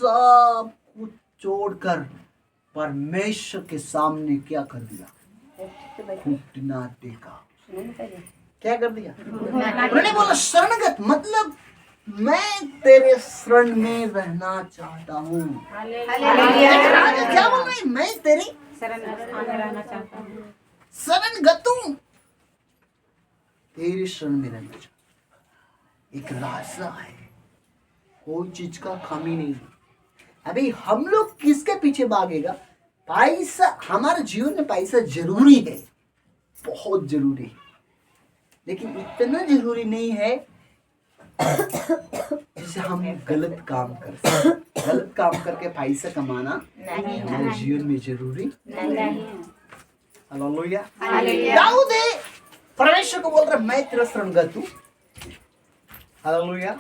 सब कुछ छोड़कर परमेश्वर के सामने क्या कर दिया? घुटना टेका। क्या कर दिया? उन्होंने बोला शरणगत, मतलब मैं तेरे शरण में रहना चाहता हूँ। क्या बोल रहे? मैं तेरी शरण में रहना चाहता हूँ। शरणगत हूँ, तेरी शरण में रहना चाहता हूँ। एक राजा है, कोई चीज का कमी नहीं। अभी हम लोग किसके पीछे भागेगा? पैसा। हमारे जीवन में पैसा जरूरी है, बहुत जरूरी है, लेकिन इतना जरूरी नहीं है जिसे हम गलत काम कर सकते। गलत काम करके पैसा कमाना हमारे जीवन में जरूरी नहीं। हालेलुया। दाऊद है, परमेश्वर को बोल रहा मैं तेरा शरणगत हूँ। हालेलुया।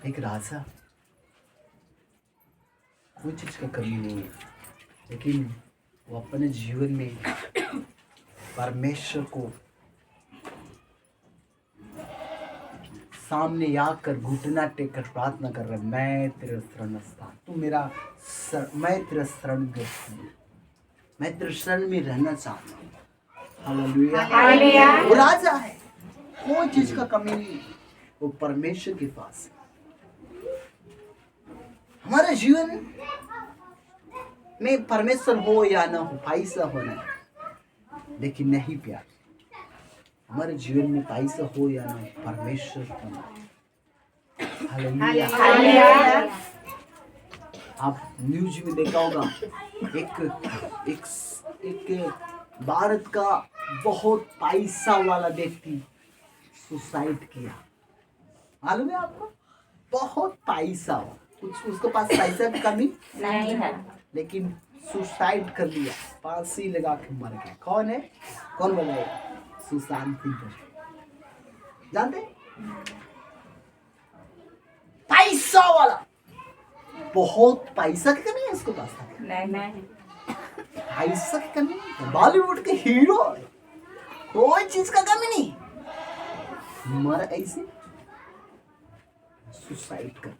एक राजा, कोई चीज का कमी नहीं है, लेकिन वो अपने जीवन में परमेश्वर को सामने आकर घुटना टेक कर प्रार्थना कर रहा है, मैं तेरा शरण स्थान, तू मेरा मैं तेरा शरणगत हूँ, मैं तेरे शरण में रहना चाहता हूँ। हालेलुया। वो राजा है, कोई चीज का कमी नहीं, वो परमेश्वर के पास है। हमारे जीवन में परमेश्वर हो या ना हो, पैसा हो ना, लेकिन नहीं प्यार, हमारे जीवन में पैसा हो या ना, परमेश्वर होना। हालेलुया। आप न्यूज में देखा होगा, एक भारत का बहुत पैसा वाला व्यक्ति सुसाइड किया। मालूम है आपको? बहुत पैसा, कुछ उसके पास पैसा की कमी नहीं है, लेकिन सुसाइड कर लिया, फांसी लगा के मर गया। कौन है? कौन बताएगा? सुशांत सिंह। जानते? पैसा वाला, बहुत पैसा की कमी है इसके पास। नहीं, पैसा की कमी नहीं, बॉलीवुड के हीरो, कोई चीज का कमी नहीं, मर ऐसे सुसाइड कर।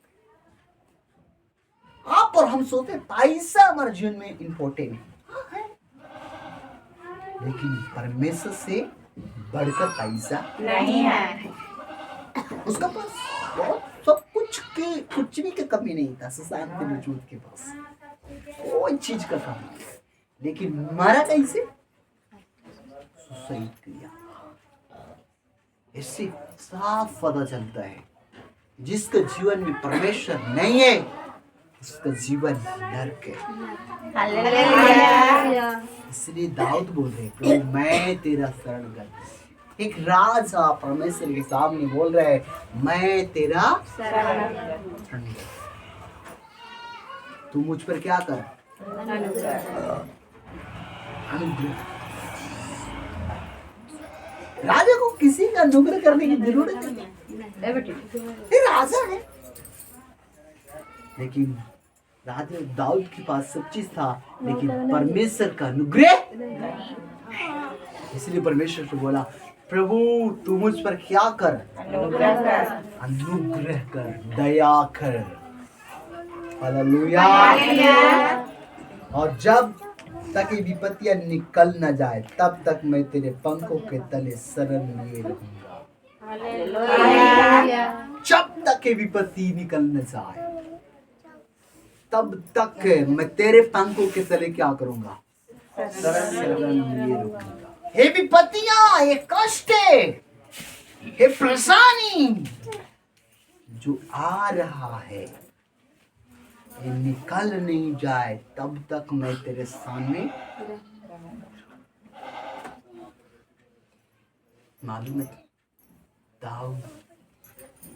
आप और हम सोचते पैसा हमारे जीवन में इंपॉर्टेंट है, लेकिन परमेश्वर से बढ़कर पैसा नहीं है। उसका पास बहुत सब कुछ भी का कमी नहीं था। सुशांत के वजूद के पास कोई चीज का कमी नहीं, लेकिन मरा कैसे? सुसाइड किया। इससे साफ पता चलता है, जिसका जीवन में परमेश्वर नहीं है उसका जीवन नरक है। इसलिए दाऊद बोल रहे, प्रभु मैं तेरा शरणगत। एक राजा परमेश्वर के सामने बोल रहा है, मैं तेरा शरणगत। तू मुझ पर क्या कर? अनुग्रह। राजा को किसी का अनुग्रह करने की जरूरत नहीं, ये राजा है। लेकिन राजा दाऊद के पास सब चीज था, लेकिन परमेश्वर का अनुग्रह, इसलिए परमेश्वर से बोला, प्रभु तू मुझ पर क्या कर? अनुग्रह कर, दया कर। हालेलुया। और जब तक ये विपत्तियां निकल न जाए, तब तक मैं तेरे पंखों के तले शरण लिए रहूंगा। जब तक ये विपत्ति निकल न जाए, तब तक मैं तेरे पंखों के तले क्या करूंगा? शरण लिए रहूंगा। हे विपत्तियां, ये कष्ट, हे परेशानी जो आ रहा है, ये निकल नहीं जाए, तब तक मैं तेरे सामने। मालूम है दाऊद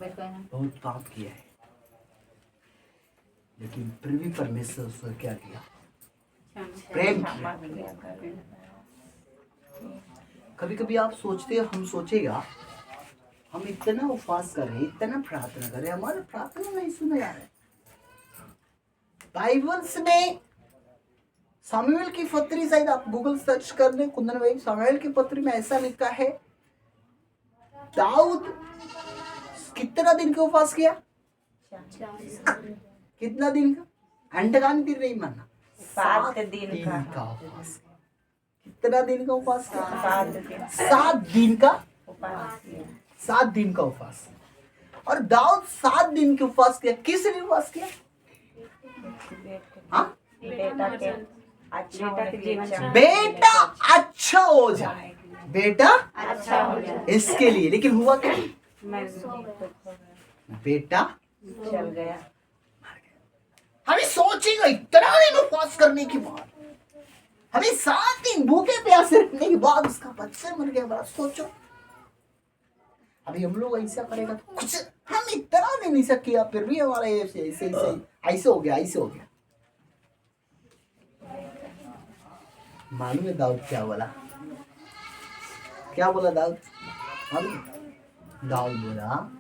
बहुत पाप किया है, लेकिन फिर भी परमेश्वर उसको क्या किया? प्रेम किया। कभी कभी आप सोचते हो, हम सोचेगा हम इतना उपवास कर रहे, इतना प्रार्थना कर रहे, हमारा प्रार्थना नहीं सुना जा रहा है। बाइबल्स में सामुएल की पत्री, शायद आप गूगल सर्च कर लें, कुंदन भाई, सामुएल की पत्री में ऐसा लिखा है, दाऊद कितना दिन के उपवास किया? कितना दिन का? अंडगान भी नहीं माना, 7 दिन दिन का का उपवास किया। कितना दिन का उपवास किया? 7 दिन 7 दिन का, उपवास किया। 7 दिन का उपवास। और दाऊद 7 दिन के उपवास किया। किस लिए उपवास किया? हाँ? बेटा के अच्छा होने के लिए चाहे। बेटा अच्छा हो जाए, बेटा अच्छा हो जाए। इसके लिए। लेकिन हुआ क्या? मैं बेटा चल गया। हमें सोचेगा इतना दिन उपवास करने के बाद, हमें 7 दिन भूखे प्यासे रहने के बाद उसका बच्चा मर गया। बड़ा सोचो, अभी हम लोग ऐसा करेगा तो कुछ, हम इतना दिन ऐसा किया फिर भी हमारा ऐसे ऐसे ऐसे हो गया, ऐसे हो गया। मालूम है दाऊद क्या बोला? क्या बोला दाऊद? मालूम है? दाऊद बोला,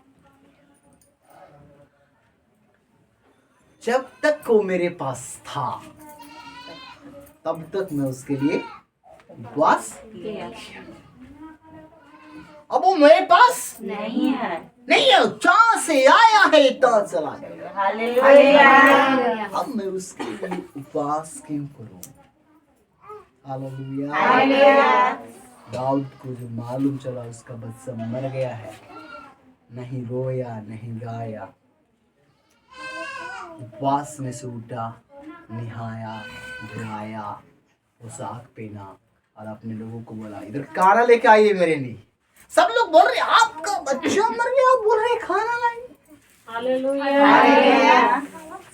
जब तक वो मेरे पास था तब तक मैं उसके लिए उपवास। किया अब वो मेरे पास नहीं है। नहीं है, जहां से आया है तो चला गया। हालेलुया। अब मैं उसके लिए उपवास क्यों करूं? हालेलुया। हालेलुया। दाऊद को जो मालूम चला उसका बच्चा मर गया है, नहीं रोया नहीं गाया, उपवास में से उठा, नहाया धुलाया, पोशाक पहना और अपने लोगों को बोला इधर खाना लेके आइए मेरे लिए। सब लोग बोल रहे आपका बच्चा मर गया, आप बोल रहे खाना लाइए। हालेलुया।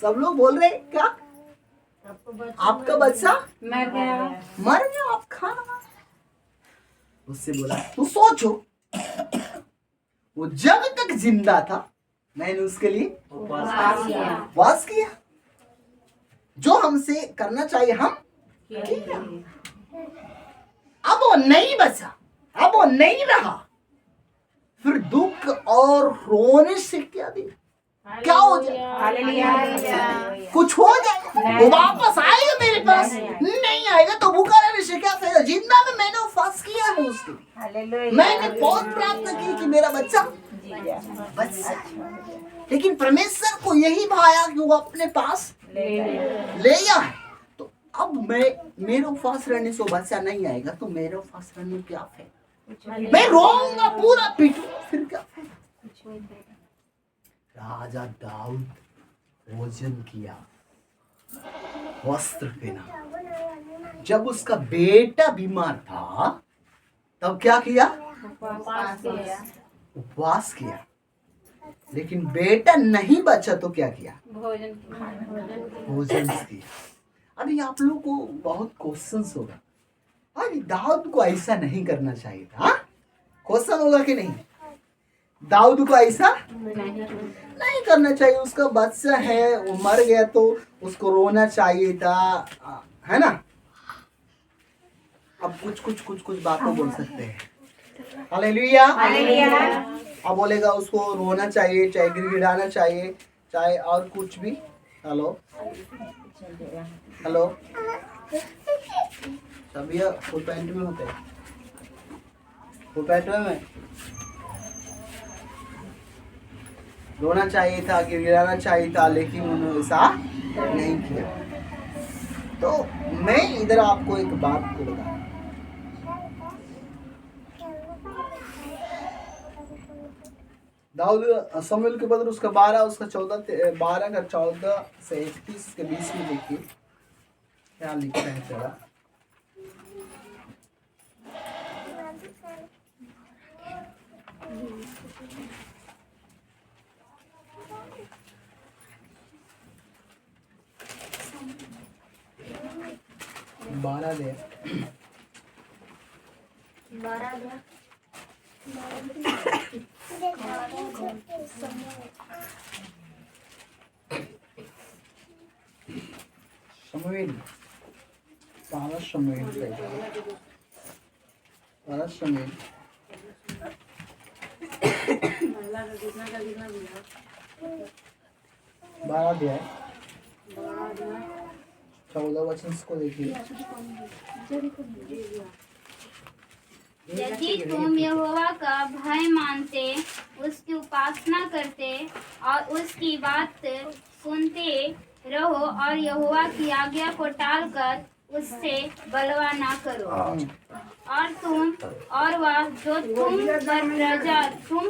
सब लोग बोल रहे क्या? आपका बच्चा मैं गया मर गया, आप खाना लाए। उससे बोला तू सोचो, वो जब तक जिंदा था मैंने उसके लिए उपवास किया। उपवास किया। जो हमसे करना चाहिए हम किया। अब वो नहीं बचा, अब वो नहीं रहा, फिर दुख और रोने से क्या दिन क्या हो जाए? हालेलुया। कुछ हो जाए, वो वापस आएगा मेरे पास? नहीं आएगा तो भूखा रहने से क्या फायदा? जिंदा में मैंने उपवास किया है उसके लिए, हालेलुया। मैंने बहुत प्रार्थना की कि मेरा बच्चा जी गया। बच जाए। लेकिन परमेश्वर को यही भाया कि वो अपने पास ले गया। ले गया है। तो अब मेरे उपवास रहने से वो बच्चा नहीं आएगा तो मेरे उपवास रहने में क्या फायदा? मैं रोऊंगा, पूरा पीटूंगा, फिर क्या फायदा? राजा दाऊद भोजन किया, वस्त्र पहना। जब उसका बेटा बीमार था तब क्या किया? उपवास किया। उपवास किया। लेकिन बेटा नहीं बचा तो क्या किया? भोजन किया। भोजन किया। अभी आप लोग को बहुत क्वेश्चंस होगा, अरे दाऊद को ऐसा नहीं करना चाहिए था। क्वेश्चन होगा कि नहीं? दाऊद को ऐसा नहीं करना चाहिए, उसका बच्चा है वो मर गया तो उसको रोना चाहिए था, है ना? अब कुछ बातें बोल सकते हैं। हालेलुया। हालेलुया। अब बोलेगा उसको रोना चाहिए, चाहे गिड़गिड़ाना चाहिए, चाहे और कुछ भी। हेलो हेलो, सभी फुल पैंट में होते हैं, फुल पैंट में रोना चाहिए था, गिड़गिड़ाना चाहिए था, लेकिन उन्होंने ऐसा नहीं किया। तो मैं इधर आपको एक बात को बता, दाऊद समूएल के पत्र उसका 12 उसका 12 का 14 से 31 के बीच में देखिए क्या लिखा है जरा। बारह दे शमूएल, 12 शमूएल, 12 शमूएल, बारह अध्याय 14 वचन को देखिए। यदि तुम यहोवा का भय मानते, उसकी उपासना करते और उसकी बात सुनते रहो और यहोवा की आज्ञा को टालकर उससे बलवा ना करो। और तुम और वह जो तुम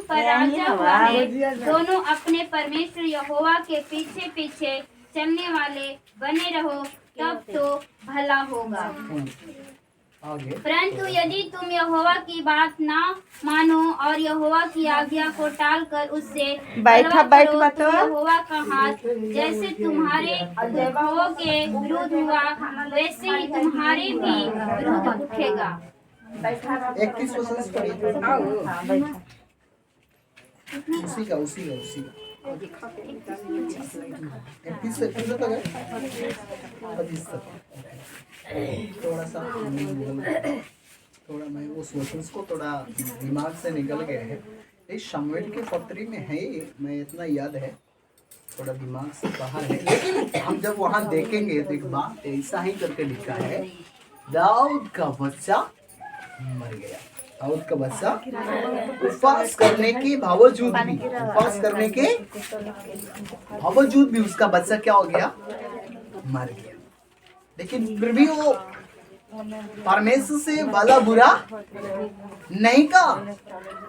पर राजा हुआ है, दोनों अपने परमेश्वर यहोवा के पीछे पीछे चलने वाले बने रहो, तब तो भला होगा। आगे परंतु यदि तुम यहोवा की बात ना मानो और यहोवा की आज्ञा को टालकर उससे बलवा करो, तो यहोवा का हाथ जैसे तुम्हारे पुरखाओं के विरुद्ध हुआ, वैसे ही तुम्हारे भी विरुद्ध उठेगा। 31 वचन से पढ़िए। उसी का 31 से तक है 25 तक। थोड़ा सा थोड़ा मैं उस वचन को थोड़ा दिमाग से निकल गया है। ये शमूएल के पत्री में है, मैं इतना याद है, थोड़ा दिमाग से बाहर है, लेकिन हम जब वहाँ देखेंगे तो एक बात ऐसा ही करके लिखा है, दाऊद का बच्चा मर गया। दाऊद का बच्चा उपवास करने के बावजूद भी उसका बच्चा क्या हो गया, मर गया। लेकिन फिर भी वो परमेश्वर से भला बुरा नहीं कहा,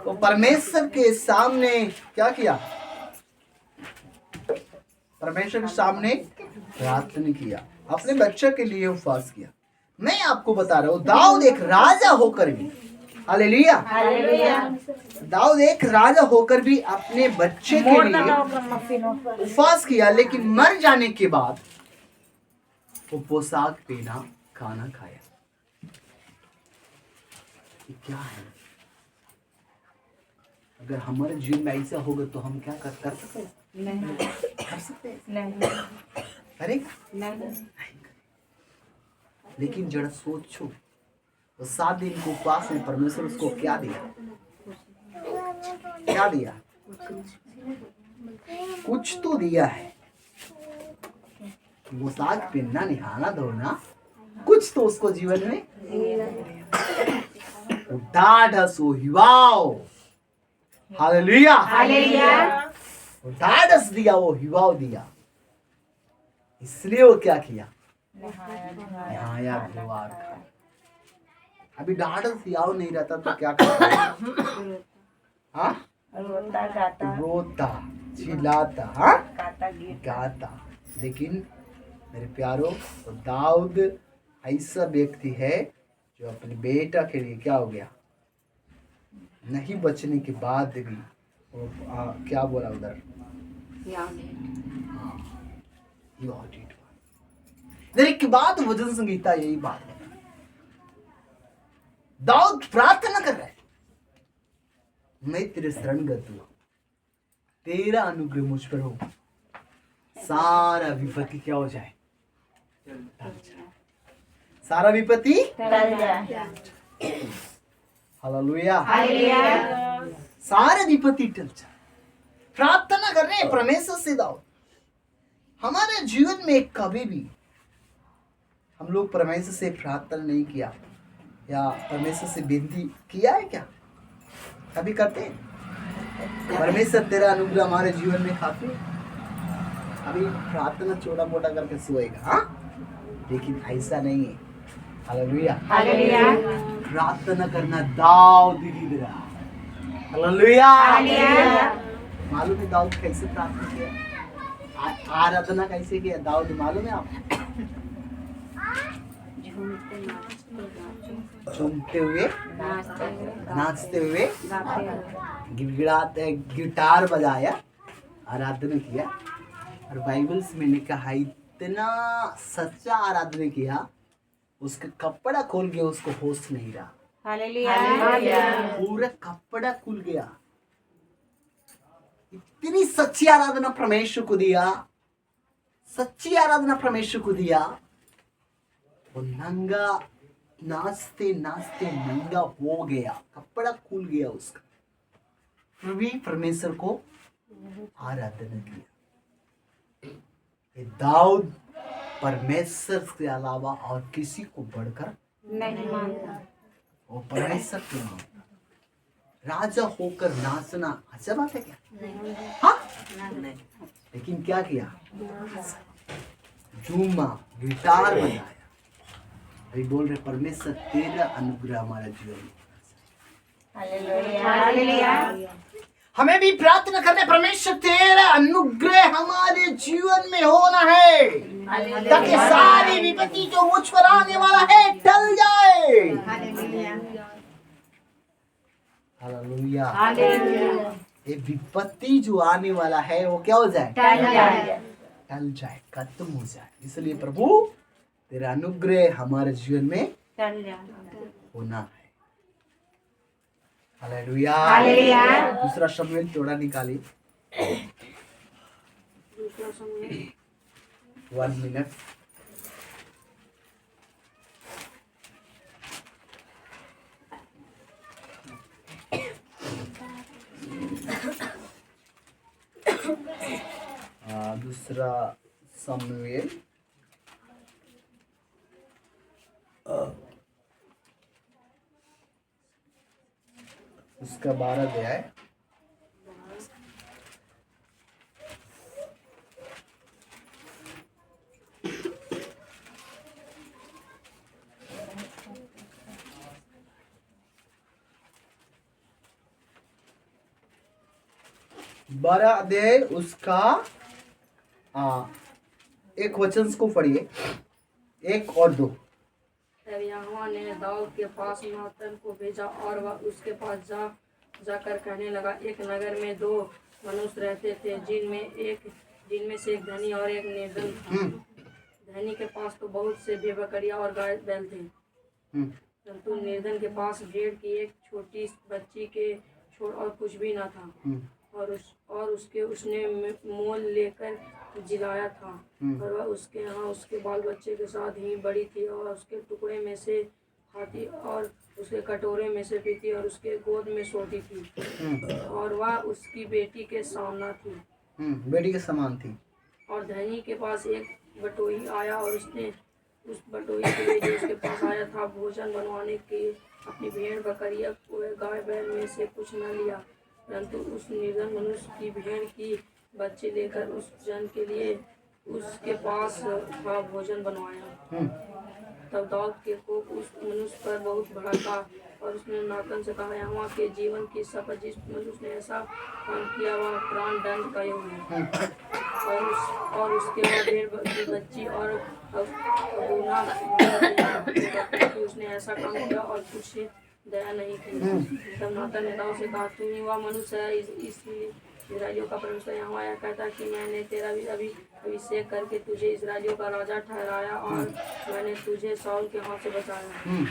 वो परमेश्वर के सामने क्या किया, परमेश्वर के सामने प्रार्थना किया, अपने बच्चे के लिए उपवास किया। मैं आपको बता रहा हूँ, दाऊद एक राजा होकर भी, हालेलुया, दाऊद एक राजा होकर भी अपने बच्चे के लिए उपवास किया, लेकिन मर जाने के बाद वो पोशाक पहना, खाना खाया। ये क्या है? अगर हमारे जीवन में ऐसा होगा तो हम क्या कर सकते हैं? नहीं कर सकते हैं? करेगा नहीं। लेकिन जरा सोचो, तो 7 दिन के उपवास में परमेश्वर उसको क्या दिया? क्या दिया? कुछ तो दिया है। पोशाक पहनना, निहाना, धोना, कुछ तो उसको जीवन में ढाढ़स हो, हिवाव, हालेलुया, ढाढ़स दिया, वो हिवाव दिया, इसलिए वो क्या किया? नहाया, धोआ, खाया। अभी ढाढ़स हिवाव नहीं रहता तो क्या करता? हाँ, रोता, चिल्लाता, हाँ, गाता। लेकिन मेरे प्यारो, तो दाऊद ऐसा व्यक्ति है जो अपने बेटा के लिए क्या हो गया, नहीं बचने के बाद भी वो क्या बोला उधर, एक बात वचन संगीता यही बात है, दाऊद प्रार्थना कर रहा है, मैं तेरे शरणगत हुआ, तेरा अनुग्रह मुझ पर हो, सारा विपत्ति क्या हो जाए, सारा विपत्ति टल जाए। हालेलुया, सारे विपत्ति टल जाए। प्रार्थना कर रहे हैं परमेश्वर से दाऊद। हमारे जीवन में कभी भी हम लोग परमेश्वर से प्रार्थना नहीं किया या परमेश्वर से विनती किया है क्या? कभी करते हैं? परमेश्वर तेरा अनुग्रह हमारे जीवन में खाते, अभी प्रार्थना छोटा मोटा करके सोएगा, हाँ? लेकिन ऐसा नहीं है। हालेलुया, प्रार्थना करना दाऊद की तरह। हालेलुया, मालूम है दाऊद कैसे प्रार्थना किया, आराधना कैसे किया दाऊद, मालूम है आपको? झूमते हुए, नाचते हुए, गिड़गिड़ाते, गिटार बजाया, आराधना किया। और बाइबल्स में लिखा है इतना सच्चा आराधना किया, उसका कपड़ा खोल गया, उसको होश नहीं रहा। हालेलुया, पूरा कपड़ा खुल गया। इतनी सच्ची आराधना परमेश्वर को दिया, सच्ची आराधना परमेश्वर को दिया। वो नंगा, नाचते नाचते नंगा हो गया, कपड़ा खुल गया उसका, फिर भी परमेश्वर को आराधना किया। ये दाऊद परमेश्वर के अलावा और किसी को बढ़कर नहीं मानता, वो परमेश्वर के नाम राजा होकर नाचना अच्छा बात है क्या? हाँ, लेकिन क्या किया? झूमा, गिटार बजाया। अभी बोल रहे परमेश्वर तेरा अनुग्रह हमारा जीवन में। हालेलुया। हमें भी प्रार्थना करने परमेश्वर तेरा अनुग्रह हमारे जीवन में होना है, ताकि सारी विपत्ति जो मुझ पर आने वाला है टल जाए। हालेलुया। ये विपत्ति जो आने वाला है वो क्या हो जाए? टल जाए, खत्म हो जाए। इसलिए प्रभु तेरा अनुग्रह हमारे जीवन में होना है। हालेलुया। दूसरा शमूएल थोड़ा निकालिए। 1 मिनट। दूसरा शमूएल उसका 12 अध्याय। बारह अध्याय उसका एक वचन को पढ़िए, 1 और 2। तब यहोवा ने दाऊद के पास नातन को भेजा और वह उसके पास जाकर कहने लगा, एक नगर में 2 मनुष्य रहते थे, जिनमें से एक धनी और एक निर्धन था। धनी के पास तो बहुत से भेड़-बकरियां और गाय बैल थे, परंतु निर्धन के पास भेड़ की एक छोटी बच्ची के छोड़ और कुछ भी न था। और उसने मोल लेकर जिलाया था, और वह उसके यहाँ उसके बाल बच्चे के साथ ही बड़ी थी, और उसके टुकड़े में से खाती और उसके कटोरे में से पीती और उसके गोद में सोती थी, और वह उसकी बेटी के सामना थी, बेटी के समान थी। और धनी के पास एक बटोही आया, और उसने उस बटोही के लिए जो उसके पास आया था भोजन बनवाने के अपनी भेड़ बकरियां गाय बैल में से कुछ न लिया, परंतु उस निर्धन मनुष्य की भेड़ की बच्चे लेकर उस जन के लिए उसके पास था भोजन बनवाया। तब दाऊद के कोप उस मनुष्य पर बहुत भड़का, और उसने नातन से कहा, यहोवा के जीवन की शपथ, जिस मनुष्य ने ऐसा काम किया वह प्राण दंड का योग्य है। और उसके बाद भेड़ की बच्ची और अबूना उसने ऐसा काम किया और कुछ दया नहीं की। तब नातन ने दाऊद से कहा, तुम ही वह मनुष्य है, इसलिए इस्राएलियों का परमेश्वर यहाँ आया कहता कि मैंने तेरा भी अभिषेक करके तुझे इस्राएलियों का राजा ठहराया, और मैंने तुझे साउल के हाथ से बचाया।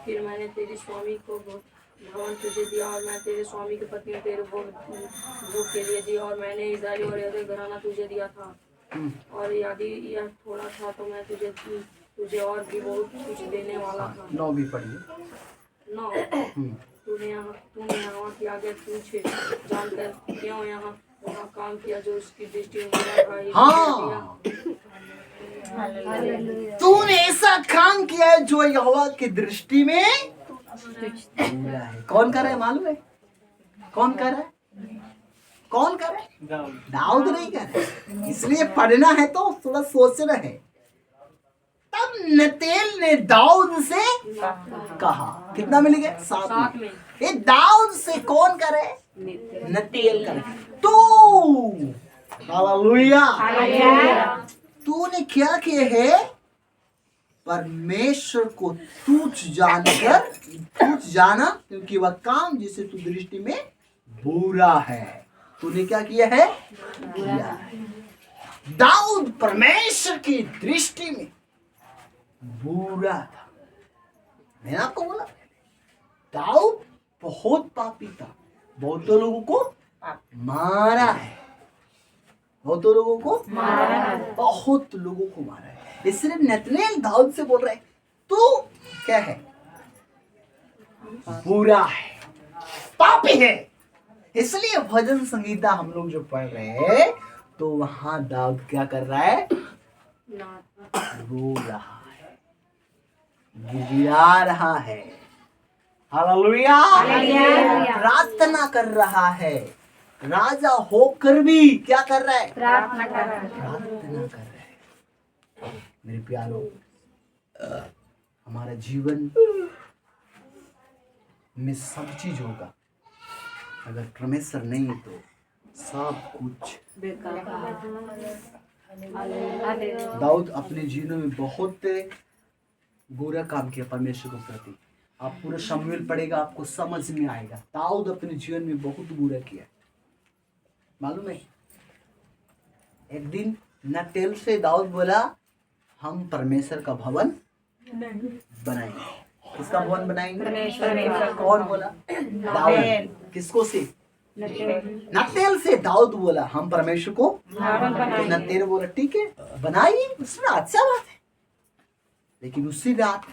फिर मैंने तेरी स्वामी को भवन तुझे दिया, और मैं तेरे स्वामी की पत्नी तेरे भोग के लिए दी, और मैंने इस्राएली और यहूदी घराना तुझे दिया था। और यदि यह थोड़ा था तो मैं तुझे और भी बहुत कुछ देने वाला था। 9 भी पढ़िए। 9 तूने यहाँ की आगे पूछे जानकर क्यों यहाँ काम किया जो उसकी दृष्टि में बुरा था। हाँ, तूने ऐसा काम किया है जो यहोवा की दृष्टि में बुरा है। कौन कर रहा है मालूम है? कौन कर रहा है? कौन कर रहा है? दाऊद नहीं कर रहा है। इसलिए पढ़ना है तो थोड़ा सोचना है। तब नतेल ने दाऊद से कहा, कितना मिल गया? 7 में। ये दाऊद से कौन करे? नतेल करे। तू हालेलुया, तूने क्या किया है? परमेश्वर को तुच्छ जाना, क्योंकि वह काम जिसे तू दृष्टि में बुरा है, तूने क्या किया है? किया है। दाऊद परमेश्वर की दृष्टि में बुरा था। मैंने आपको बोला दाऊद बहुत पापी था, बहुत लोगों को मारा है, बहुत लोगों को मारा है, बहुत लोगों को मारा है। इसलिए नतनेल दाऊद से बोल रहे तू क्या है? बुरा है, पापी है। इसलिए भजन संगीता हम लोग जो पढ़ रहे हैं तो वहां दाऊद क्या कर रहा है? रो रहा है, गिड़गिड़ा रहा है। हालेलुया, प्रार्थना कर रहा है, राजा होकर भी क्या कर रहा है? प्रार्थना कर रहा है। प्रार्थना कर रहा है। मेरे प्यारों, हमारा जीवन में सब चीज होगा, अगर परमेश्वर नहीं है तो सब कुछ। दाऊद अपने जीवन में बहुत बुरा काम किया परमेश्वर के प्रति। आप पूरा शमूएल पढ़ेगा, आपको समझ में आएगा। दाऊद अपने जीवन में बहुत बुरा किया, मालूम है। एक दिन नटेल से दाऊद बोला, हम परमेश्वर का भवन बनाएंगे। किसका भवन बनाएंगे? कौन बोला? दाऊद। किसको से? नटेल से दाऊद बोला, हम परमेश्वर को। तो नटेल बोला ठीक है बनाइए, उसमें अच्छा बात है। लेकिन उसी रात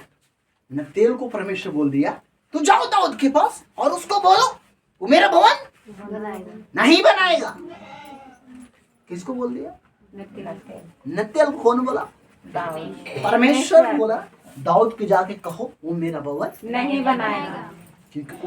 नटेल को परमेश्वर बोल दिया, तू जाओ दाऊद के पास और उसको बोलो वो मेरा भवन नहीं बनाएगा। किसको बोल दिया? नटेल। कौन बोला? परमेश्वर बोला दाऊद के जाके कहो वो मेरा भवन नहीं बनाएगा। क्योंकि